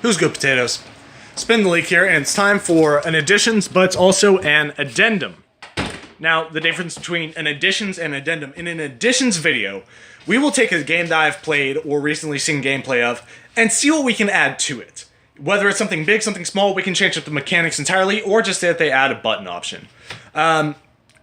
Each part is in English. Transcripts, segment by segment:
Who's good, potatoes? Spin the leak here, and it's time for an additions, but it's also an addendum. Now, the difference between an additions and addendum. In an additions video, we will take a game that I've played or recently seen gameplay of and see what we can add to it. Whether it's something big, something small, we can change up the mechanics entirely, or just that they add a button option.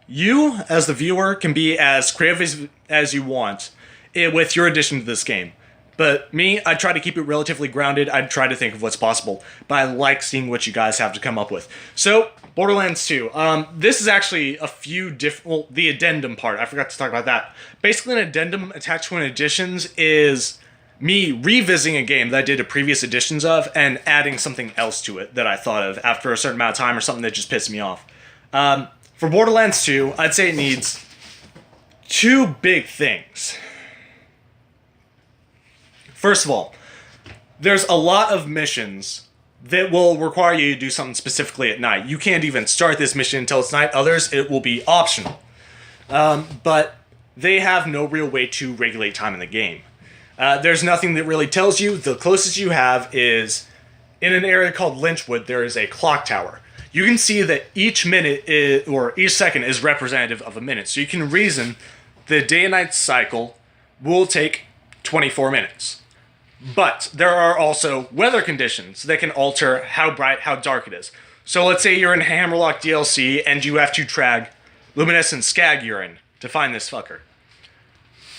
You, as the viewer, can be as creative as you want with your addition to this game. But me, I try to keep it relatively grounded. I try to think of what's possible. But I like seeing what you guys have to come up with. So, Borderlands 2. This is actually a few different... Well, the addendum part. I forgot to talk about that. Basically, an addendum attached to an additions is me revisiting a game that I did a previous editions of and adding something else to it that I thought of after a certain amount of time or something that just pissed me off. For Borderlands 2, I'd say it needs two big things. First of all, there's a lot of missions that will require you to do something specifically at night. You can't even start this mission until it's night. Others, it will be optional. But they have no real way to regulate time in the game. There's nothing that really tells you. The closest you have is in an area called Lynchwood, there is a clock tower. You can see that each minute or each second is representative of a minute. So you can reason the day and night cycle will take 24 minutes. But there are also weather conditions that can alter how bright, how dark it is. So let's say you're in Hammerlock DLC and you have to track luminescent skag urine to find this fucker.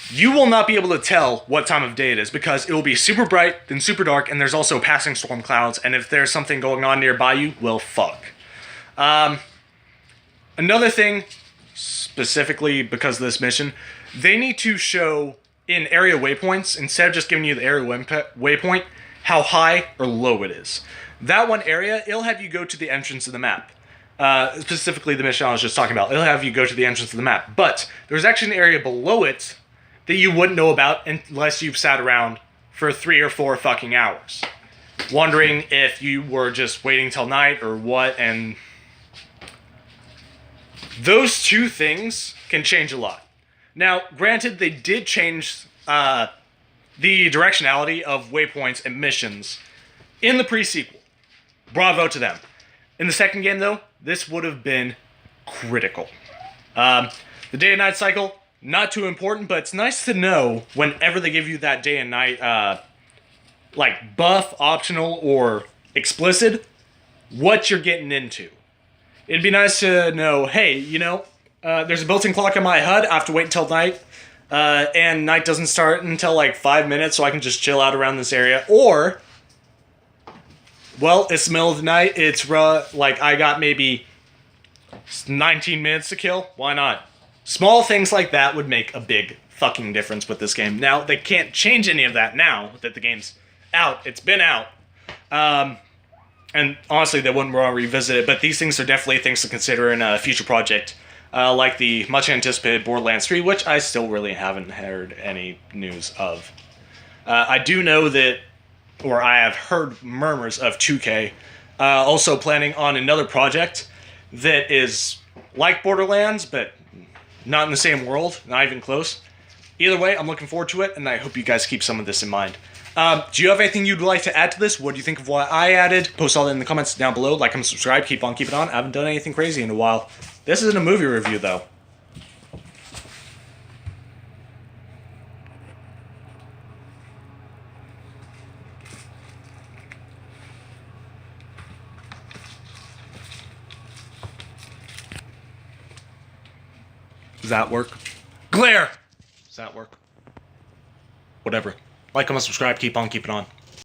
You will not be able to tell what time of day it is because it will be super bright, then super dark, and there's also passing storm clouds, and if there's something going on nearby you, well, fuck. Another thing, specifically because of this mission, they need to show in area waypoints, instead of just giving you the area waypoint, how high or low it is. That one area, it'll have you go to the entrance of the map. Specifically the mission I was just talking about. It'll have you go to the entrance of the map. But there's actually an area below it that you wouldn't know about unless you've sat around for 3 or 4 fucking hours. Wondering if you were just waiting till night or what, and those two things can change a lot. Now, granted, they did change the directionality of waypoints and missions in the pre-sequel. Bravo to them. In the second game, though, this would have been critical. The day and night cycle, not too important, but it's nice to know whenever they give you that day and night, like buff, optional, or explicit, what you're getting into. It'd be nice to know, hey, you know, there's a built-in clock on my HUD. I have to wait until night, and night doesn't start until like 5 minutes, so I can just chill out around this area. Or, well, it's the middle of the night. It's like I got maybe 19 minutes to kill. Why not? Small things like that would make a big fucking difference with this game. Now, they can't change any of that now that the game's out. It's been out. And honestly, they wouldn't want to revisit it, but these things are definitely things to consider in a future project. Like the much-anticipated Borderlands 3, which I still really haven't heard any news of. I do know that, or I have heard murmurs of 2K also planning on another project that is like Borderlands, but not in the same world, not even close. Either way, I'm looking forward to it, and I hope you guys keep some of this in mind. Do you have anything you'd like to add to this? What do you think of what I added? Post all that in the comments down below. Like and subscribe. Keep on keeping on. I haven't done anything crazy in a while. This isn't a movie review, though. Does that work? Glare! Does that work? Whatever. Like, comment, subscribe. Keep on keeping on.